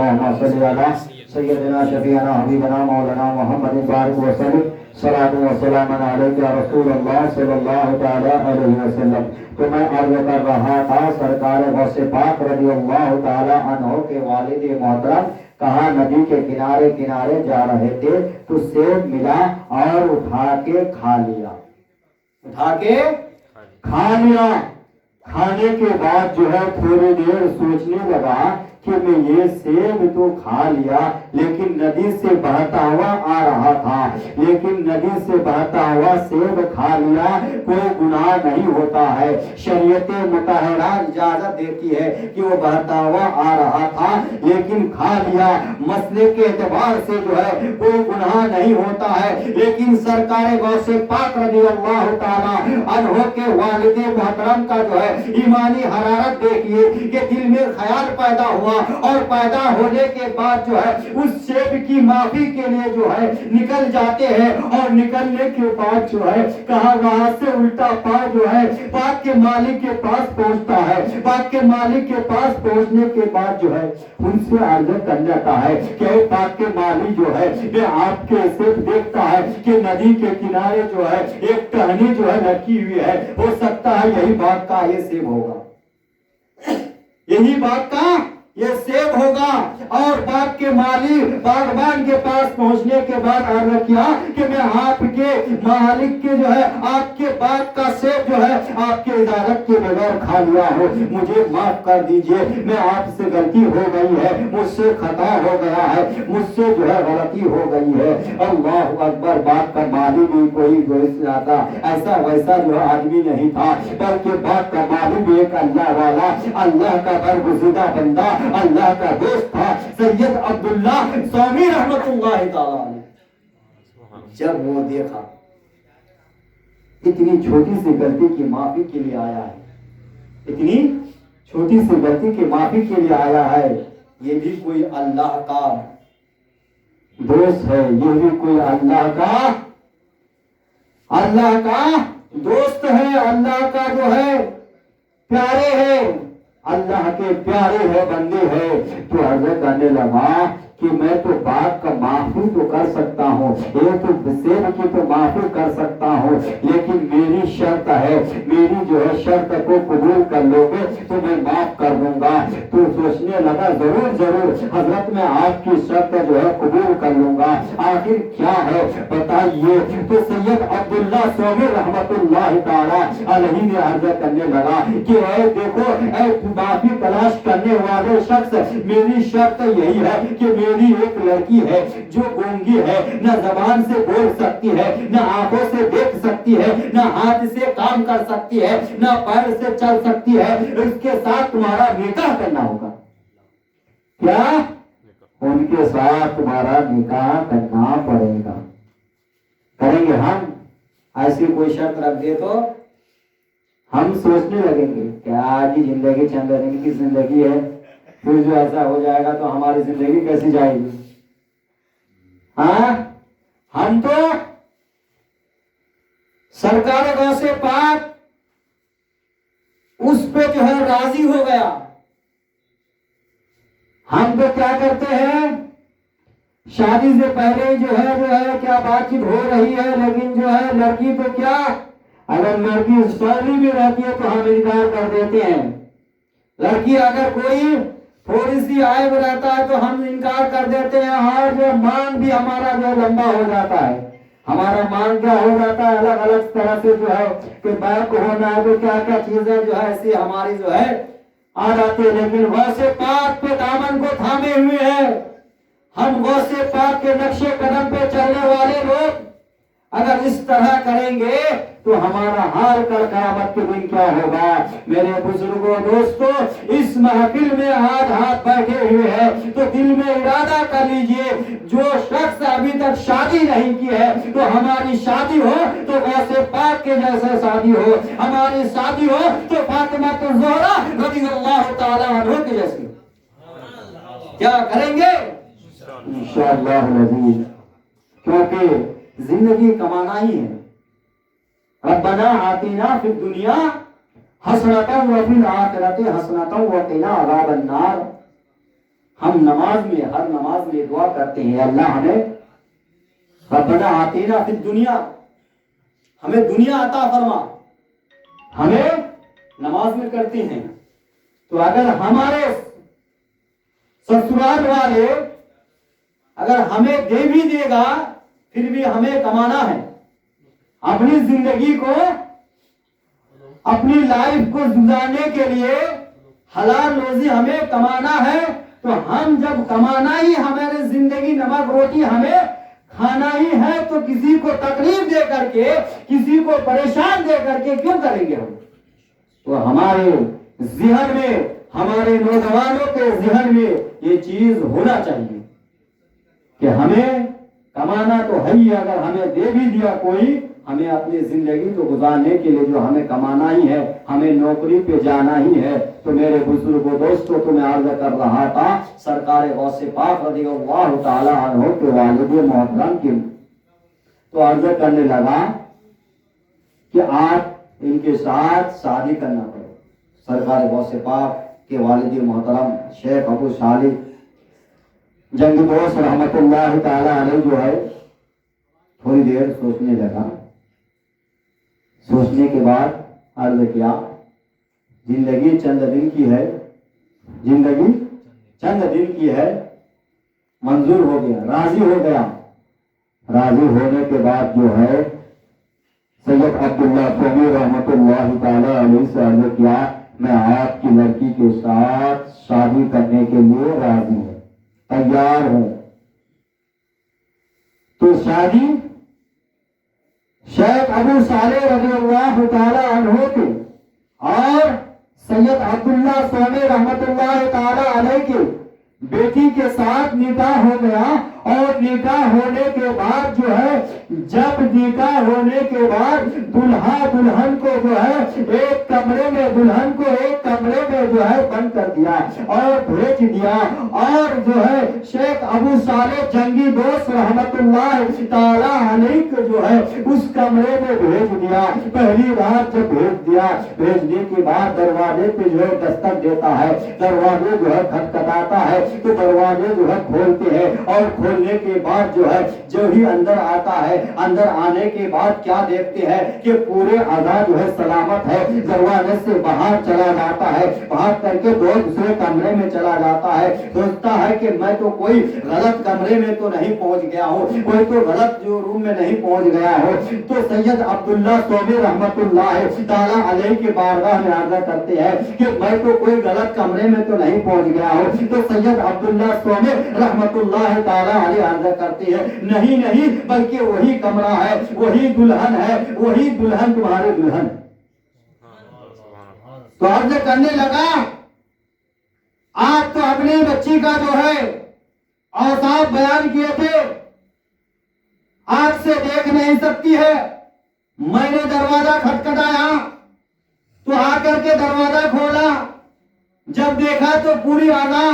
اللهم صل على سيدنا شفيعنا حبيبنا مولانا محمد بارك وسلم صلاۃ و سلام علیک یا رسول اللہ صلی اللہ تعالی علیہ وسلم. تو میں عرض کر رہا تھا سرکار غوث پاک رضی اللہ تعالی عنہ کے والد محترم کہاں ندی کے کنارے کنارے جا رہے تھے تو سیب ملا اور اٹھا کے کھا لیا. کھانے کے بعد جو ہے تھوڑی دیر سوچنے لگا کہ میں یہ سیب تو کھا لیا لیکن ندی سے بہتا ہوا آ رہا تھا، لیکن ندی سے بہتا ہوا سیب کھا لیا، کوئی گناہ نہیں ہوتا ہے. شریعت مطہرہ اجازت دیتی ہے کہ وہ بہتا ہوا آ رہا تھا لیکن کھا لیا، مسئلے کے اعتبار سے جو ہے کوئی گناہ نہیں ہوتا ہے. لیکن سرکار غوث پاک رضی اللہ تعالی عنہ کے والد محترم کا جو ہے ایمانی حرارت دیکھیے کہ دل میں خیال پیدا ہوا اور پیدا ہونے کے بعد جو ہے اس سیب کی معافی کے لیے جو ہے نکل جاتے ہیں اور نکلنے کے بعد جو ہے کہاں وہاں سے الٹا پاؤں جو ہے پاک کے مالک کے پاس پہنچتا ہے. پاک کے مالک کے پاس پہنچنے کے بعد جو ہے ان سے عرض کر جاتا ہے کہ پاک کے مالک جو ہے یہ آپ کے سیب دیکھتا ہے کہ ندی کے کنارے جو ہے ایک ٹہنی جو ہے لٹکی ہوئی ہے، ہو سکتا ہے یہی باغ کا یہ سیب ہوگا، یہی باغ کا یہ سیب ہوگا. اور باغ کے مالی باغبان کے پاس پہنچنے کے بعد عرض کیا کہ میں آپ کے مالک کے جو ہے آپ کے باغ کا سیب جو ہے آپ کے اجازت کے بغیر کھا لیا ہو، مجھے معاف کر دیجئے، میں آپ سے غلطی ہو گئی ہے، مجھ سے خطا ہو گیا ہے، مجھ سے جو ہے غلطی ہو گئی ہے. اللہ اکبر. باغ کا مالی بھی کوئی ایسا ویسا جو آدمی نہیں تھا بلکہ باغ کا مالی بھی ایک اللہ والا، اللہ کا برگزیدہ بندہ، اللہ کا دوست تھا، سید عبداللہ سومی رحمت اللہ تعالی علیہ. جب وہ دیکھا اتنی چھوٹی سی غلطی کی معافی کے لیے آیا ہے، اتنی چھوٹی سی غلطی کی معافی کے لیے آیا ہے، یہ بھی کوئی اللہ کا دوست ہے، یہ بھی کوئی اللہ کا دوست ہے، اللہ کا جو ہے پیارے ہے، اللہ کے پیارے ہے، بندے ہے. تو حضرت کرنے لگا کہ میں تو بات کا معافی تو کر سکتا ہوں، یہ تو سیب کی تو معافی کر سکتا ہوں، لیکن میری شرط ہے، میری جو ہے شرط کو قبول کر لو گے تو میں معاف کر دوں گا. تو سوچنے لگا ضرور حضرت میں آپ کی شرط جو ہے قبول کر لوں گا. آخر کیا ہے بتائیے. تو سید عبداللہ سومی رحمت اللہ تعالی علیہ نے عرض کرنے لگا کہ اے دیکھو اے معافی تلاش کرنے والے شخص، میری شرط یہی ہے کہ میری ایک لڑکی ہے جو گونگی ہے، نہ زبان سے بول سکتی ہے، نہ آنکھوں سے دیکھ سکتی ہے، نہ ہاتھ سے کام کر سکتی ہے، نہ پیر سے چل سکتی ہے. اس کے ساتھ تمہارا نکاح کرنا ہوگا. کیا؟ ان کے ساتھ تمہارا نکاح کرنا پڑے گا. کریں گے ہم؟ ایسی کوئی شرط رکھ دے تو ہم سوچنے لگیں گے کیا جی زندگی چند دن کی زندگی ہے، پھر جو ایسا ہو جائے گا تو ہماری زندگی کیسی جائے گی. ہاں ہم تو سرکار غوث پاک اس پہ جو ہے راضی ہو گیا. ہم تو کیا کرتے ہیں شادی سے پہلے جو ہے کیا بات چیت ہو رہی ہے، لیکن جو ہے لڑکی تو کیا اگر لڑکی سوری بھی رہتی ہے تو ہم انکار کر دیتے ہیں. لڑکی اگر کوئی تھوڑی سی عیب رہتا ہے تو ہم انکار کر دیتے ہیں. اور جو مان بھی ہمارا جو لمبا ہو جاتا ہے، ہمارا مان کیا ہو جاتا ہے الگ الگ طرح سے جو ہے کہ بیک ہونا ہے تو کیا کیا چیزیں جو ہے ایسی ہماری جو ہے آ جاتی ہے. لیکن غوث پاک پہ دامن کو تھامے ہوئے ہیں. ہم غوث پاک کے نقش قدم پہ چلنے والے لوگ اگر اس طرح کریں گے تو ہمارا حال کل قیامت کے دن کیا ہوگا. میرے بزرگوں دوستوں، اس محفل میں آج ہاتھ بیٹھے ہوئے ہیں تو دل میں ارادہ کر لیجئے جو شخص ابھی تک شادی نہیں کی ہے تو ہماری شادی ہو تو غوث پاک کے جیسے شادی ہو، ہماری شادی ہو تو فاطمہ الزہرا رضی اللہ تعالی عنہ کے جیسی. کیا کریں گے انشاءاللہ العزیز، کیونکہ زندگی کمانا ہی ہے. ربنا آتنا فی الدنیا حسنۃ وفی الآخرۃ حسنۃ وقنا عذاب النار. ہم نماز میں ہر نماز میں دعا کرتے ہیں اللہ ہمیں ربنا آتینا فی الدنیا، ہمیں دنیا عطا فرما، ہمیں نماز میں کرتے ہیں. تو اگر ہمارے سسرال والے اگر ہمیں دے بھی دے گا پھر بھی ہمیں کمانا ہے، اپنی زندگی کو اپنی لائف کو گزارنے کے لیے حلال روزی ہمیں کمانا ہے. تو ہم جب کمانا ہی ہمارے زندگی نمک روٹی ہمیں کھانا ہی ہے تو کسی کو تکلیف دے کر کے کسی کو پریشان دے کر کے کیوں کریں گے ہم؟ تو ہمارے ذہن میں ہمارے نوجوانوں کے ذہن میں یہ چیز ہونا چاہیے کہ ہمیں کمانا تو ہے ہی، اگر ہمیں دے بھی دیا کوئی ہمیں اپنی زندگی کو گزارنے کے لیے جو ہمیں کمانا ہی ہے، ہمیں نوکری پہ جانا ہی ہے. تو میرے بزرگوں دوستوں کو میں عرض کر رہا تھا سرکار غوث پاک رضی اللہ تعالی عنہ کے والد محترم کی تو عرض کرنے لگا کہ آپ ان کے ساتھ شادی کرنا پڑے. سرکار غوث پاک کے والد محترم شیخ ابو صالح جنگ دوست رحمت اللہ تعالی علیہ جو ہے تھوڑی دیر سوچنے لگا. سوچنے کے بعد عرض کیا زندگی چند دن کی ہے، زندگی چند دن کی ہے. منظور ہو گیا، راضی ہو گیا. راضی ہونے کے بعد جو ہے سید عبداللہ سومی رحمت اللہ تعالی علیہ سے عرض کیا میں آپ کی لڑکی کے ساتھ شادی کرنے کے لیے راضی ہوں، تیار ہوں. تو شادی شیخ ابو صالح رضی اللہ تعالی عنہ کے اور سید عبداللہ سومی رحمت اللہ تعالی علیہ کے بیٹی کے ساتھ نکاح ہو گیا. اور نکاح ہونے کے بعد جو ہے جب نکاح ہونے کے بعد دلہا دلہن کو جو ہے ایک کمرے میں دلہن کو ایک کمرے میں جو ہے بند کر دیا اور بھیج دیا. اور جو ہے شیخ ابو صالح جنگی دوست رحمت اللہ تعالی علیہ کو جو ہے اس کمرے میں بھیج دیا. پہلی رات جب بھیج دیا، بھیجنے کے بعد دروازے پہ جو ہے دستک دیتا ہے، دروازے جو ہے کھٹکھٹاتا ہے تو دروازے جو ہے کھولتے ہیں. اور کھولنے کے بعد جو ہے جو ہی اندر آتا ہے، اندر آنے کے بعد کیا دیکھتے ہیں کہ پورے اعضاء جو ہے سلامت ہے. دروازے سے باہر چلا جاتا ہے، باہر کر کے دوسرے کمرے میں چلا جاتا ہے. سوچتا ہے کہ میں تو کوئی غلط کمرے میں تو نہیں پہنچ گیا ہوں، کوئی تو غلط جو روم میں نہیں پہنچ گیا ہوں. تو سید عبداللہ سومی رحمت اللہ تعالی علیہ کے بارگاہ میں عرض کرتے ہیں کہ میں تو کوئی غلط کمرے میں تو نہیں پہنچ گیا ہوں. تو سید عبداللہ سومی رحمت اللہ تعالی علیہ عرض کرتے ہیں نہیں نہیں بلکہ وہی کمرہ ہے، وہی دلہن ہے، وہی دلہن تمہارے دلہن. تو عرض کرنے لگا آپ تو اپنی بچی کا جو ہے اوصاف بیان کیے تھے، آنکھ سے دیکھ نہیں سکتی ہے. میں نے دروازہ کھٹکھٹایا تو آ کر کے دروازہ کھولا، جب دیکھا تو پوری اعضاء،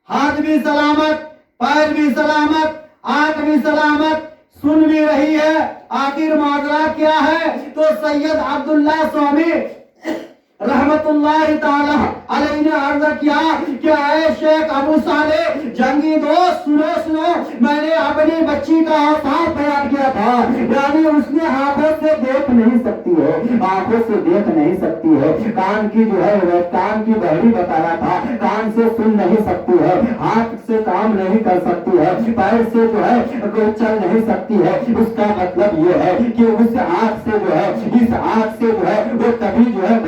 ہاتھ بھی سلامت، پیر بھی سلامت، آنکھ بھی سلامت، سن بھی رہی ہے. آخر معذرہ کیا ہے؟ تو سید عبداللہ سومی رحمت اللہ تعالی علیہ نے عرض کیا کہ اے شیخ ابو صالح جنگی دوست سنو سنو، میں نے اپنی بچی کا اوصاف بیان کیا تھا. یعنی اس نے آنکھوں سے دیکھ نہیں سکتی ہے، آنکھوں سے دیکھ نہیں سکتی ہے، کان کی جو ہے کان کی بہری بتایا تھا، کان سے سن نہیں سکتی ہے، ہاتھ سے کام نہیں کر سکتی ہے، پیر سے جو ہے کوئی چل نہیں سکتی ہے. اس کا مطلب یہ ہے کہ اس آنکھ سے جو ہے اس آنکھ سے جو ہے وہ کبھی جو ہے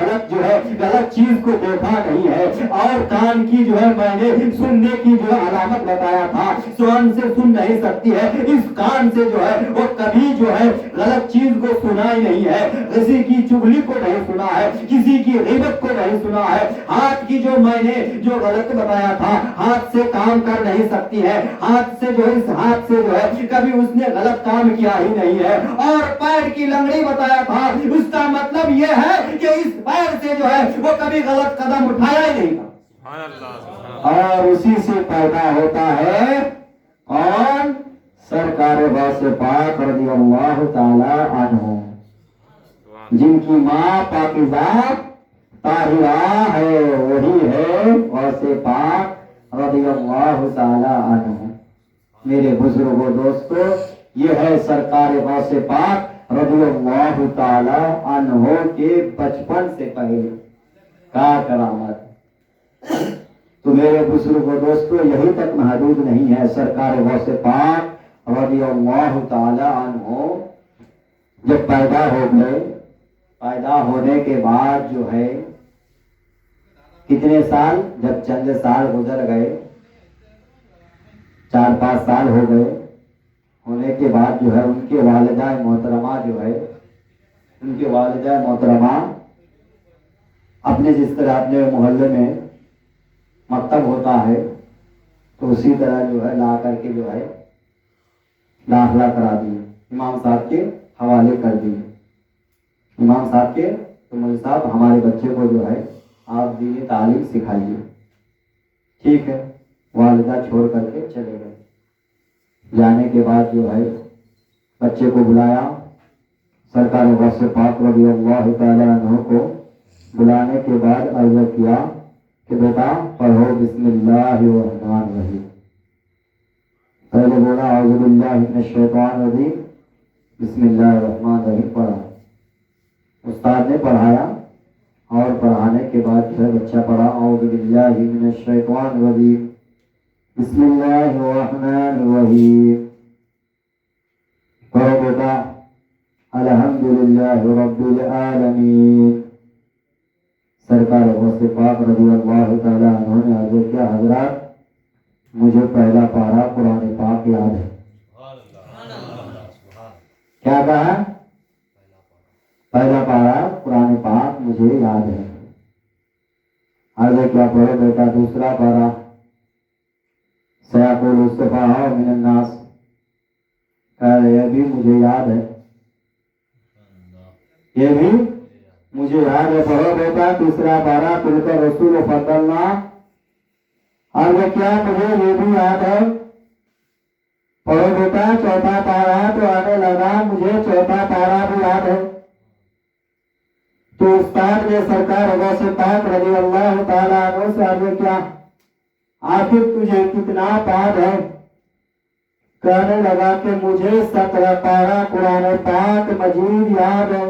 غلط چیز کو دیکھا نہیں ہے. اور کان کی جو ہے میں نے سننے کی جو علامت بتایا تھا، سن سے سن نہیں سکتی ہے، اس کان سے جو ہے وہ کبھی جو ہے غلط چیز کو سنا ہی نہیں ہے، کسی کی چغلی کو نہیں سنا ہے، کسی کی غیبت کو نہیں سنا ہے. ہاتھ کی جو میں نے جو غلط بتایا تھا، ہاتھ سے کام کر نہیں سکتی ہے، ہاتھ سے جو ہے اس ہاتھ سے جو ہے کبھی اس نے غلط کام کیا ہی نہیں ہے. اور پیر کی لنگڑی بتایا تھا، اس کا مطلب یہ ہے کہ اس پیر سے جو ہے وہ کبھی غلط قدم اٹھایا ہی نہیں تھا. اور اسی سے پیدا ہوتا ہے کون؟ سرکار غوث پاک رضی اللہ تعالی عنہ، جن کی ماں پاکیزہ طاہرہ ہے، وہی ہے غوث پاک رضی اللہ تعالی عنہ. میرے بزرگوں دوستو، یہ ہے سرکار غوث پاک رضی اللہ تعالی عنہ کے بچپن سے پہلے کا کرامت. تو میرے بزرگوں دوستو، یہی تک محدود نہیں ہے. سرکار غوث پاک رضی اللہ تعالی عنہ جب پیدا ہو گئے، پیدا ہونے کے بعد جو ہے کتنے سال، جب چند سال گزر گئے، 4-5 سال ہو گئے، ہونے کے بعد جو ہے ان کے والدہ محترمہ جو ہے، ان کے والدہ محترمہ اپنے جس طرح اپنے محلے میں مکتب ہوتا ہے تو اسی طرح جو ہے لا کر کے جو ہے داخلہ کرا دیے، امام صاحب کے حوالے کر دیے. امام صاحب کے تو مولوی صاحب ہمارے بچے کو جو ہے آپ دینی تعلیم سکھائیے. ٹھیک ہے، والدہ چھوڑ کر کے چلے گئے. جانے کے بعد جو ہے بچے کو بلایا. سرکار غوث پاک رضی اللہ تعالی عنہ کو بلانے کے بعد عرض کیا کہ بیٹا پڑھو بسم اللہ الرحمن الرحیم. پہلے بولا اعوذ باللہ من الشیطان الرجیم، بسم اللہ الرحمن الرحیم پڑھا. استاد نے پڑھایا اور پڑھانے کے بعد جو ہے بچہ پڑھا اعوذ باللہ من الشیطان الرجیم بسم اللہ الرحمن الرحیم. پڑھو بیٹا الحمدللہ رب العالمین. سرکار غوث پاک رضی اللہ تعالی عنہ نے عرض کیا حضرات مجھے پہلا پارہ قرآن پاک یاد ہے. کیا کہا؟ پہلا پارہ قرآن پاک مجھے یاد ہے. عرض کیا پڑھو بیٹا دوسرا پارہ سیقول السفہاء من الناس. یہ بھی مجھے یاد ہے، یہ بھی مجھے یاد ہے. پڑھو بیٹا تیسرا پارہ تلک رسول فضلنا. عرض کیا مجھے یہ بھی یاد ہے. پڑھو بیٹا چوتھا پارہ تو آنے لگا مجھے چوتھا پارہ بھی یاد ہے. تو استاد نے سرکار غوث پاک رضی اللہ تعالی عنہ سے عرض کیا آخر تجھے کتنا پاد ہے؟ کہنے لگا کہ مجھے 17 پارہ قرآن پاک مجید یاد ہے.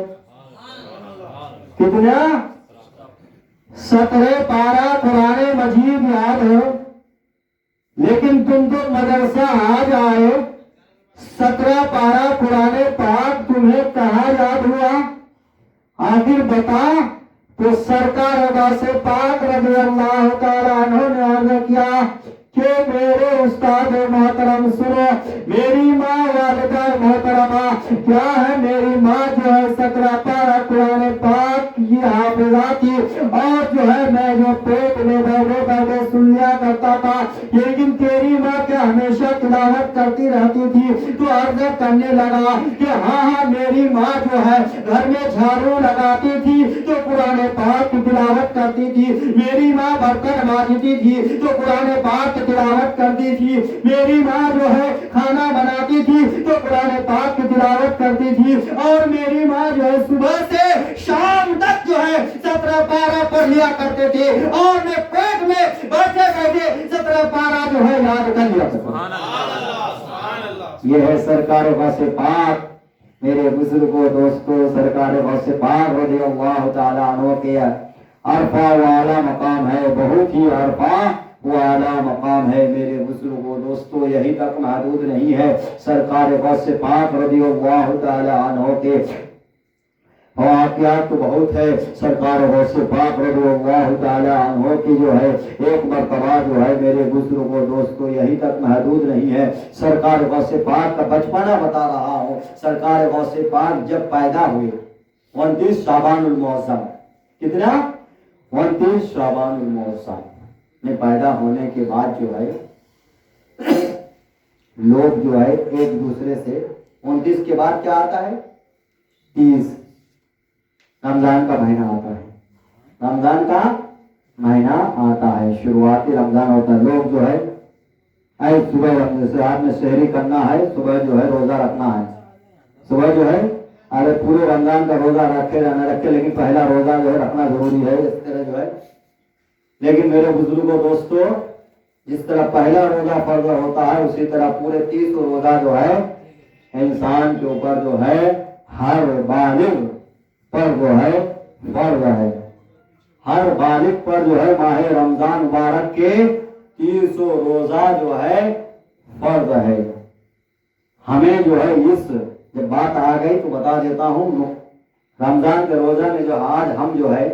کتنا؟ 17 پارہ قرآن مجید یاد ہے. لیکن تم تو مدرسہ آج آئے، 17 پارہ قرآن پاک تمہیں کہاں یاد ہوا؟ آخر بتا. تو سرکار غوث پاک رضی اللہ تعالی عنہ نے عرض کیا کہ میرے استاد محترم سنو، میری ماں والدہ محترمہ کیا ہے، میری ماں جو ہے 17 پارہ قرآن پاک کی حافظہ تھی اور جو ہے میں جو پیٹ میں بیٹھے سن لیا کرتا تھا. لیکن تیری ماں کیا ہمیشہ تلاوت کرتی رہتی تھی؟ تو عرض کرنے لگا کہ ہاں میری ماں جو ہے گھر میں جھاڑو لگاتی تھی تو قرآن پاک کی تلاوت کرتی تھی. میری ماں برتن مانجتی تھی تو قرآن پاک تلاوت کرتی تھی. میری ماں جو ہے کھانا بناتی تھی تو قرآن پاک کی تلاوت کرتی تھی. اور میری ماں جو ہے صبح سے شام تک جو ہے 17 پارہ پڑھ لیا کرتے تھے اور میں پیٹ میں بیٹھے بیٹھے 17 پارہ جو ہے یاد کر لیا کرتا. یہ ہے سرکار غوث پاک. میرے بزرگوں دوستوں، سرکار غوث پاک رضی اللہ تعالی عنہ کے عرفہ و اعلیٰ مقام ہے، بہت ہی عرفہ وہ اعلیٰ مقام ہے. میرے بزرگوں دوستوں یہی تک محدود نہیں ہے. سرکار غوث پاک رضی اللہ تعالی عنہ کے واقعات تو بہت ہے. سرکار غوث پاک رضی اللہ تعالی عنہ کی جو ہے ایک مرتبہ جو ہے میرے بزرگوں دوستوں یہی تک محدود نہیں ہے. سرکار غوث پاک کا بچپنا بتا رہا ہوں. سرکار غوث پاک جب پیدا ہوئے 29 شعبان المعظم، کتنا؟ 29 شعبان المعظم میں پیدا ہونے کے بعد جو ہے لوگ جو ہے ایک دوسرے سے 29 کے بعد کیا آتا ہے؟ 30 رمضان کا مہینہ آتا ہے. رمضان کا مہینہ آتا ہے، شروعاتی رمضان ہوتا ہے. لوگ جو ہے صبح رات میں سحری کرنا ہے، صبح جو ہے روزہ رکھنا ہے. صبح جو ہے ارے پورے رمضان کا روزہ رکھے یا نہ رکھے لیکن پہلا روزہ جو ہے رکھنا ضروری ہے. اس طرح جو ہے. لیکن میرے بزرگوں دوستوں جس طرح پہلا روزہ فرض ہوتا ہے اسی طرح پورے 30 روزہ جو ہے انسان کے اوپر جو ہے ہر بالغ پر جو ہے فرض ہے. ہر بالغ پر جو ہے ماہ رمضان مبارک کے 30 روزہ جو ہے فرض ہے. ہمیں جو ہے اس جب بات آ گئی تو بتا دیتا ہوں، رمضان کے روزہ میں جو آج ہم جو ہے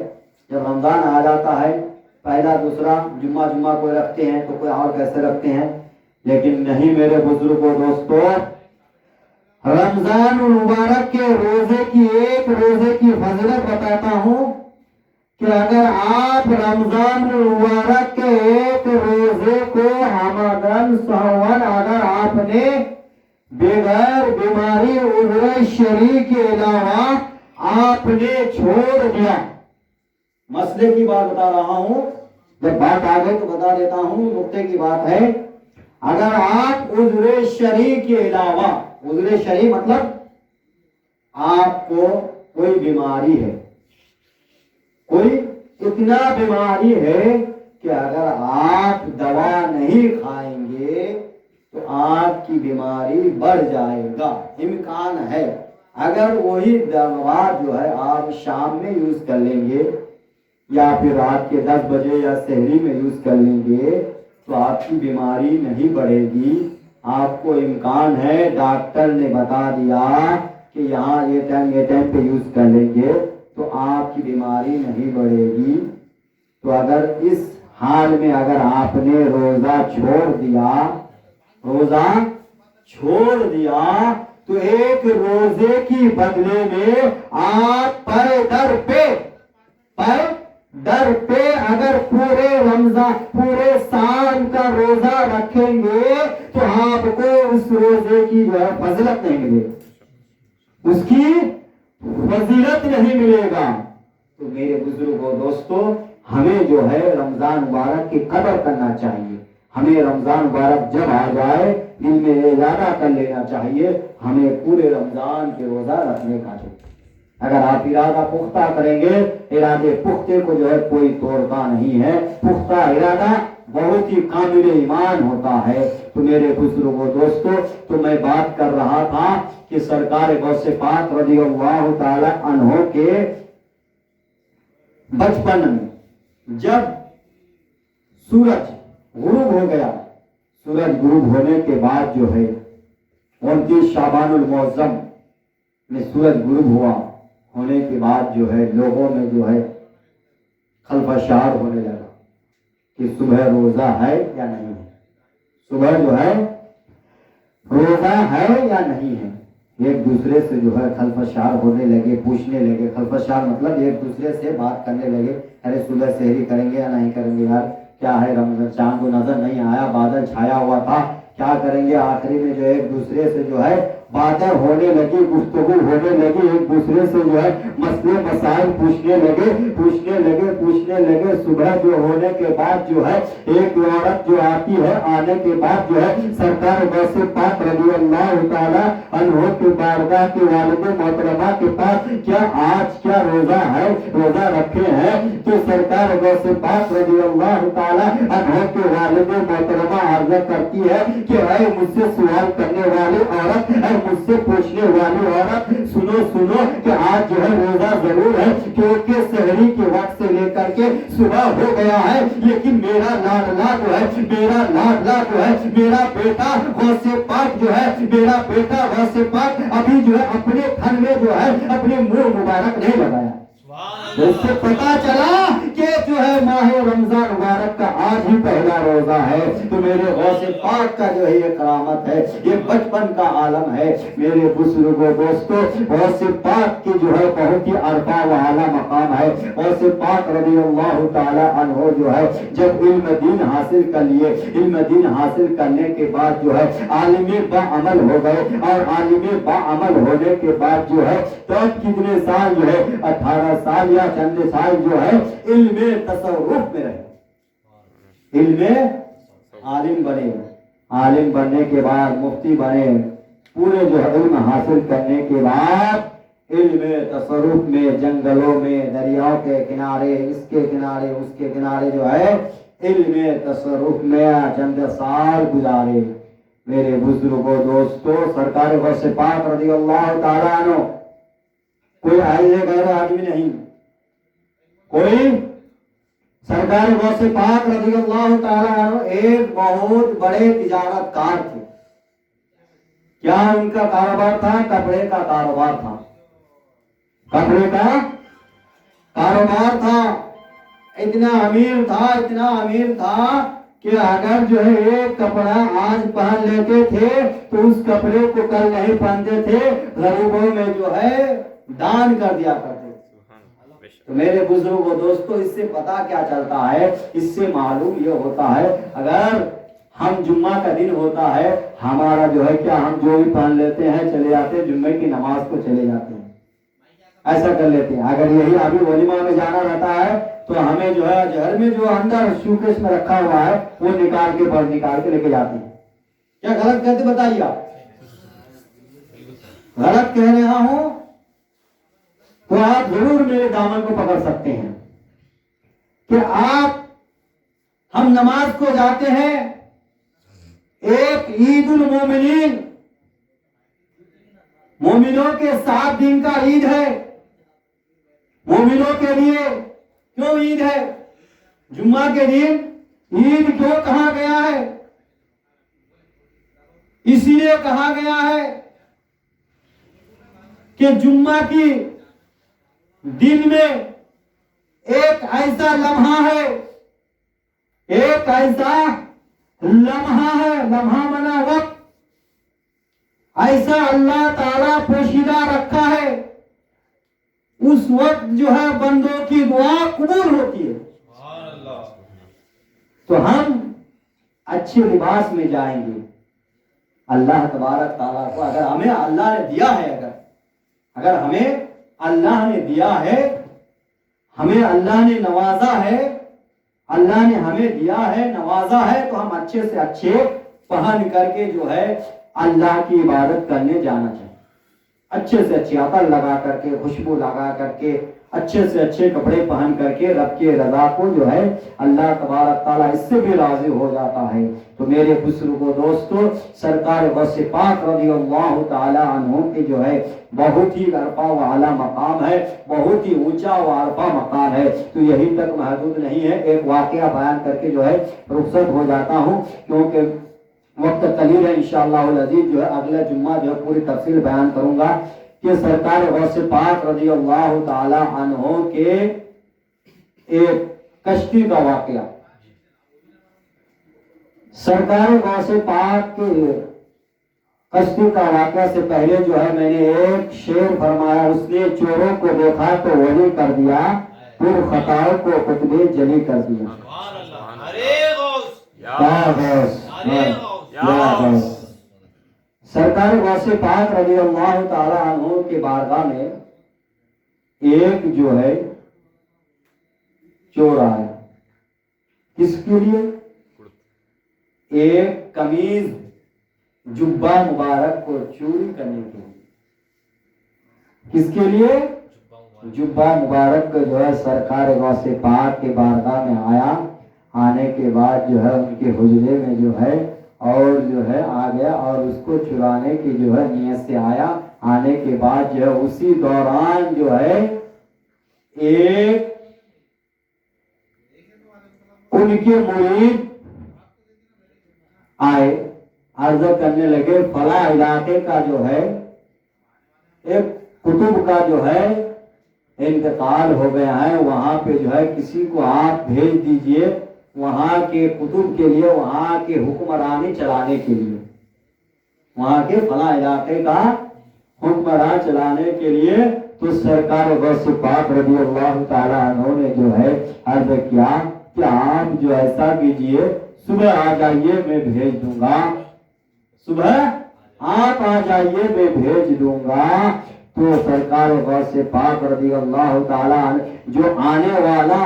جب رمضان آ جاتا ہے پہلا دوسرا جمعہ کوئی رکھتے ہیں تو کوئی اور کیسے رکھتے ہیں، لیکن نہیں میرے بزرگوں دوستو، رمضان المبارک کے روزے کی ایک روزے کی فضیلت بتاتا ہوں کہ اگر آپ رمضان المبارک کے ایک روزے کو حمدن سہون اگر آپ نے بغیر بیماری عذر شرعی کے علاوہ آپ نے چھوڑ دیا، مسئلے کی بات بتا رہا ہوں، جب بات آ گئی تو بتا دیتا ہوں، نقطے کی بات ہے، اگر آپ عذر شرعی کے علاوہ، عذر شرعی مطلب آپ کو کوئی بیماری ہے، کوئی اتنا بیماری ہے کہ اگر آپ دوا نہیں کھائیں گے تو آپ کی بیماری بڑھ جائے گا، امکان ہے. اگر وہی دوا جو ہے آپ شام میں یوز کر لیں گے یا پھر رات کے 10 بجے یا سحری میں یوز کر لیں گے تو آپ کی بیماری نہیں بڑھے گی. آپ کو امکان ہے، ڈاکٹر نے بتا دیا کہ یہاں یہ ٹائم پہ یوز کر لیں گے تو آپ کی بیماری نہیں بڑھے گی. تو اگر اس حال میں اگر آپ نے روزہ چھوڑ دیا تو ایک روزے کی بدلے میں آپ پر در پہ اگر پورے رمضان پورے سال کا روزہ رکھیں گے تو آپ کو اس روزے کی جو ہے فضیلت نہیں ملے گی، اس کی فضیلت نہیں ملے گا. تو میرے بزرگوں دوستو، ہمیں جو ہے رمضان مبارک کی قدر کرنا چاہیے. ہمیں رمضان مبارک جب آ جائے دل میں ارادہ کر لینا چاہیے ہمیں پورے رمضان کے روزہ رکھنے کا. اگر آپ ارادہ پختہ کریں گے، ارادے پختہ کو جو ہے کوئی توڑتا نہیں ہے، پختہ ارادہ بہت ہی کامل ایمان ہوتا ہے. تو میرے بزرگوں دوستو، تو میں بات کر رہا تھا کہ سرکار غوث پاک رضی اللہ تعالی عنہ کے بچپن میں جب سورج غروب ہو گیا، سورج غروب ہونے کے بعد جو ہے 29 شعبان المعظم میں سورج غروب ہونے کے بعد جو ہے لوگوں میں جو ہے خلفشار ہونے لگا کہ صبح روزہ ہے یا نہیں ہے، صبح جو ہے روزہ ہے یا نہیں ہے. ایک دوسرے سے جو ہے خلفشار ہونے لگے، پوچھنے لگے. خلفشار مطلب ایک دوسرے سے بات کرنے لگے، ارے صبح سحری کریں گے یا نہیں کریں گے، یار کیا ہے رمضان چاند کو نظر نہیں آیا، بادل چھایا ہوا تھا، کیا کریں گے. آخری میں جو ایک دوسرے سے جو ہے باتیں ہونے لگی، گفتگو ہونے لگی، ایک دوسرے سے جو ہے مسئلے مسائل پوچھنے لگے. صبح جو ہونے کے بعد جو ہے ایک عورت جو آتی ہے، آنے کے بعد جو ہے سرکار غوث پاک رضی اللہ تعالی عنہ کے بارگاہ کے والد محترمہ کے پاس کیا آج کیا روزہ ہے، روزہ رکھے ہیں. تو سرکار غوث پاک رضی اللہ تعالی عنہ کے والد محترمہ عرض کرتی ہے کہ اے مجھ سے سوال کرنے والی عورت، اے مجھ سے پوچھنے والی عورت، سنو کہ آج جو ہے روزہ ضرور ہے کیونکہ سحری کے وقت سے لے کر کے صبح ہو گیا ہے، لیکن میرا لاڈلا جو ہے میرا بیٹا غوث پاک جو ہے، میرا بیٹا غوث پاک ابھی جو ہے اپنے تھن میں جو ہے اپنے منہ مبارک نہیں لگایا. اس سے پتا چلا کہ جو ہے ماہ رمضان مبارک کا آج ہی پہلا روزہ ہے. تو میرے غوث پاک کا جو ہے یہ کرامت ہے، یہ بچپن کا عالم ہے. میرے بزرگوں دوستو، غوث پاک کی جو ہے بہت ہی ارفع و اعلیٰ مقام ہے. غوث پاک رضی اللہ تعالی عنہ جو ہے جب علم دین حاصل کر لیے، علم دین حاصل کرنے کے بعد جو ہے عالم با عمل ہو گئے، اور عالم با عمل ہونے کے بعد جو ہے تب کتنے سال جو ہے 18 سال یا چند سال جو ہے علم تصوف میں رہے، علم عالم بنے. عالم بننے کے بعد مفتی بنے. پورے جو علم حاصل کرنے کے بعد علم تصرف میں جنگلوں میں دریاؤں کے کنارے، اس کے کنارے اس کے کنارے جو ہے علم تصرف میں چند سال گزارے. میرے بزرگوں دوستوں سرکار غوث پاک رضی اللہ تعالیٰ عنہ کوئی ایسے غیر آدمی نہیں. کوئی سرکار غوث پاک رضی اللہ تعالیٰ عنہ ایک بہت بڑے تجارت کار تھے. کیا ان کا کاروبار تھا؟ کپڑے کا کاروبار تھا. کپڑے کا کاروبار تھا. اتنا امیر تھا کہ اگر جو ہے ایک کپڑا آج پہن لیتے تھے تو اس کپڑے کو کل نہیں پہنتے تھے, غریبوں میں جو ہے دان کر دیا کرتے. تو میرے بزرگوں دوستوں اس سے پتا کیا چلتا ہے, اس سے معلوم یہ ہوتا ہے اگر ہم جمعہ کا دن ہوتا ہے ہمارا جو ہے کیا ہم جو بھی پہن لیتے ہیں چلے جاتے ہیں, جمعے کی نماز کو چلے جاتے ہیں, ایسا کر لیتے ہیں. اگر یہی ابھی ولیمہ میں جانا رہتا ہے تو ہمیں جو ہے گھر میں جو اندر شوکیس میں رکھا ہوا ہے وہ نکال کے لے کے جاتے ہیں. کیا غلط کہتے بتائیے آپ؟ غلط کہہ رہا ہوں تو آپ ضرور میرے دامن کو پکڑ سکتے ہیں کہ آپ ہم نماز کو جاتے ہیں. ایک عید المومنین, مومنوں کے 7 دن کا عید ہے. مومنوں کے لیے کیوں عید ہے؟ جمعہ کے دن عید کیوں کہا گیا ہے؟ اس لیے کہا گیا ہے کہ جمعہ کی دن میں ایک ایسا لمحہ ہے, ایک ایسا لمحہ ہے, لمحہ منا وقت, ایسا اللہ تعالیٰ پوشیدہ رکھا ہے. اس وقت جو ہے بندوں کی دعا قبول ہوتی ہے. تو ہم اچھے لباس میں جائیں گے. اللہ تبارک تعالیٰ کو اگر ہمیں اللہ نے دیا ہے, اگر ہمیں اللہ نے دیا ہے, ہمیں اللہ نے نوازا ہے, اللہ نے ہمیں دیا ہے نوازا ہے, تو ہم اچھے سے اچھے پہن کر کے جو ہے اللہ کی عبادت کرنے جانا چاہیے. اچھے سے اچھے عطر لگا کر کے, خوشبو لگا کر کے, اچھے سے اچھے کپڑے پہن کر کے رب کی رضا کو جو ہے اللہ تبارک تعالیٰ اس سے بھی راضی ہو جاتا ہے. تو میرے بزرگوں دوستوں سرکار غوث پاک رضی اللہ تعالیٰ عنہ کی جو ہے بہت ہی عرفہ و اعلیٰ مقام ہے, بہت ہی اونچا و عرفہ مقام ہے. تو یہی تک محدود نہیں ہے, ایک واقعہ بیان کر کے جو ہے رخصت ہو جاتا ہوں کیونکہ وقت قلیل ہے. انشاءاللہ العزیز جو ہے اگلا جمعہ جو ہے پوری تفصیل بیان کروں گا کہ سرکار غوث پاک رضی اللہ تعالی عنہ کے ایک کشتی کا واقعہ. سرکار غوث پاک کے کشتی کا واقعہ سے پہلے جو ہے میں نے ایک شعر فرمایا, اس نے چوروں کو دیکھا تو ولی کر دیا, پھر خطاؤں کو قطب جلی کر دیا. سرکار غوث پاک رضی اللہ تعالی عنہ کے بارگاہ میں ایک جو ہے چور آیا. کس کے لیے؟ ایک قمیض جبہ مبارک کو چوری کرنے کے لیے. کس کے لیے؟ جبہ مبارک کو جو ہے سرکار غوث پاک کے بارگاہ میں آیا. آنے کے بعد جو ہے ان کے حجرے میں جو ہے اور جو ہے آ گیا اور اس کو چرانے کی جو ہے نیت سے آیا. آنے کے بعد جو ہے اسی دوران جو ہے ایک ان کے مرید آئے, عرض کرنے لگے فلاں علاقے کا جو ہے ایک کتب کا جو ہے انتقال ہو گیا ہے, وہاں پہ جو ہے کسی کو آپ بھیج دیجئے وہاں کے کتب کے لیے, وہاں کے حکمرانی چلانے کے لیے, وہاں کے فلاں علاقے کا حکمران چلانے کے لیے. تو سرکار غوث پاک رضی اللہ تعالیٰ عنہ نے جو ہے عرض کیا کہ آپ جو ایسا کیجئے صبح آ جائیے میں بھیج دوں گا, صبح آپ آ جائیے میں بھیج دوں گا. تو سرکار غوث پاک رضی اللہ تعالیٰ عنہ جو آنے والا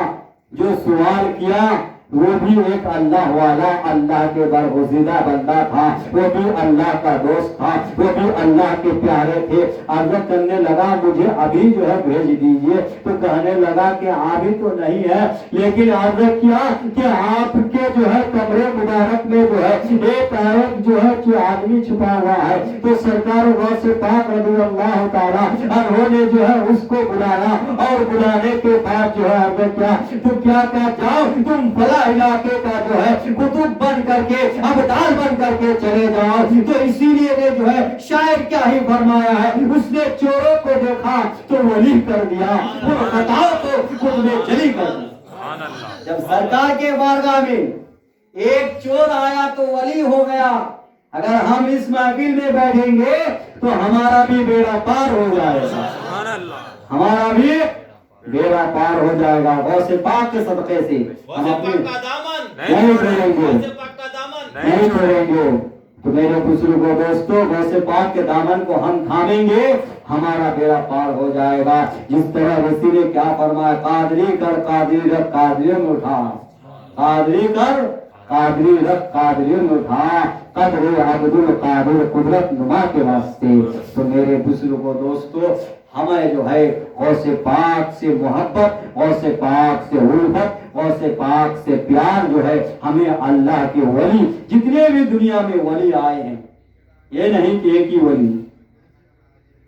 جو سوال کیا وہ بھی ایک اللہ والا، اللہ کے برگزیدہ بندہ تھا، وہ بھی اللہ کا دوست تھا، وہ بھی اللہ کے پیارے تھے۔ عرض کرنے لگا مجھے ابھی جو ہے بھیج دیجئے، تو کہنے لگا کہ ابھی تو نہیں ہے، لیکن عرض کیا کہ آپ کے جو ہے کمرے مبارک میں جو ہے ایک جو ہے جو آدمی چھپا ہوا ہے۔ تو سرکار غوث پاک رضی اللہ تعالیٰ عنہ نے جو ہے اس کو بلایا، اور بلانے کے بعد جو ہے عرض کیا تو کیا کہا جاؤ تم فلاں علاقے کا جو ہے قطب بن کر کے ابدال بن کر کے چلے جاؤ۔ تو اسی لیے نے جو ہے شاعر کیا ہی فرمایا ہے، اس نے چوروں کو دیکھا تو ولی کر دیا، وہ خطاؤں کو قطب جلی کر دیا۔ جب سرکار کے بارگاہ میں ایک چور آیا تو ولی ہو گیا، اگر ہم اس محفل میں بیٹھیں گے تو ہمارا بھی بیڑا پار ہو جائے گا، ہمارا بھی بیڑا پار ہو جائے گا۔ غوث پاک کے صدقے سے ہم اپنے نہیں چھوڑیں گے، نہیں چھوڑیں گے۔ تو میرے بزرگوں دوستوں، غوث پاک کے دامن کو ہم تھامیں گے، ہمارا بیڑا پار ہو جائے گا۔ جس طرح رسول نے کیا فرمایا، قادری کر قادری رکھ قادری میں اٹھا، قادری کر قادری رکھ قادری میں اٹھا، قدر عبد القادر قدرت نما کے واسطے۔ تو میرے بزرگوں دوستوں، ہمیں جو ہے غوث پاک سے محبت، غوث پاک سے الفت، غوث پاک سے پیار جو ہے، ہمیں اللہ کے ولی جتنے بھی دنیا میں ولی آئے ہیں، یہ نہیں کہ ایک ہی ولی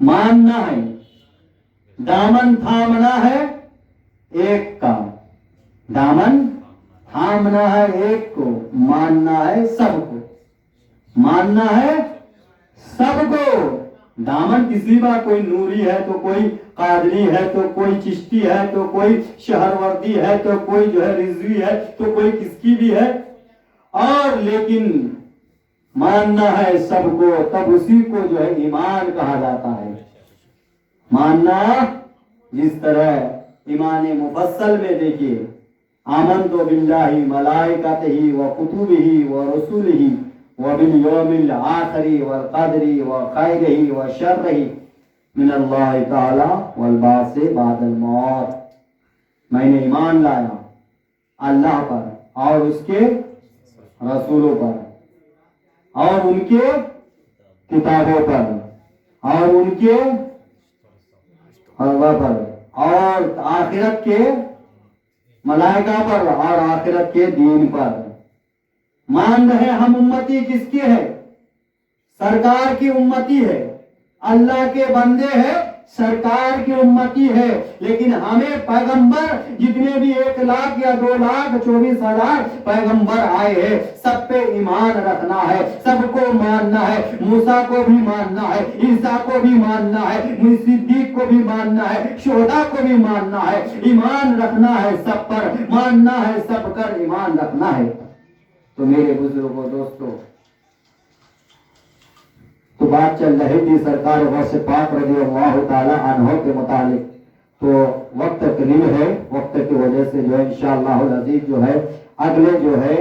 ماننا ہے، دامن تھامنا ہے ایک کا، دامن تھامنا ہے ایک کو، ماننا ہے سب کو، ماننا ہے سب کو۔ دامن کسی کا کوئی نوری ہے تو کوئی قادری ہے تو کوئی چشتی ہے تو کوئی شہروردی ہے تو کوئی جو ہے رضوی ہے تو کوئی کس کی بھی ہے، اور لیکن ماننا ہے سب کو، تب اسی کو جو ہے ایمان کہا جاتا ہے۔ ماننا جس طرح ایمان مفصل میں دیکھیے، آمنت باللہ ملائکتہ وکتبہ ورسلہ وبالیوم الآخر والقدر وخیرہ وشرہ من اللہ تعالی والبعث بعد الموت۔ میں نے ایمان لایا اللہ پر اور اس کے رسولوں پر اور ان کے کتابوں پر اور ان کے حلوہ پر اور آخرت کے ملائکہ پر اور آخرت کے دین پر۔ مان رہے ہم امتی کس کے ہے؟ سرکار کی امتی ہے، اللہ کے بندے ہیں، سرکار کی امتی ہے، لیکن ہمیں پیغمبر جتنے بھی 1,00,000 یا 2,24,000 پیغمبر آئے ہیں، سب پہ ایمان رکھنا ہے، سب کو ماننا ہے۔ موسیٰ کو بھی ماننا ہے، عیسیٰ کو بھی ماننا ہے، صدیق کو بھی ماننا ہے، شہداء کو بھی ماننا ہے۔ ایمان رکھنا ہے سب پر، ماننا ہے سب پر، ایمان رکھنا ہے۔ تو میرے بزرگوں دوستوں، تو بات چل رہی تھی سرکار غوث پاک رضی اللہ تعالی عنہ کے متعلق، تو وقت قلیل ہے، وقت کی وجہ سے جو ہے انشاءاللہ العزیز جو ہے اگلے جو ہے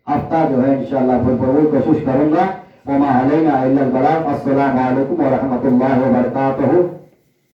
ہفتہ جو ہے انشاءاللہ بھرپور کوشش کروں گا۔ وما علینا الا البلاغ۔ السلام علیکم ورحمۃ اللہ وبرکاتہ۔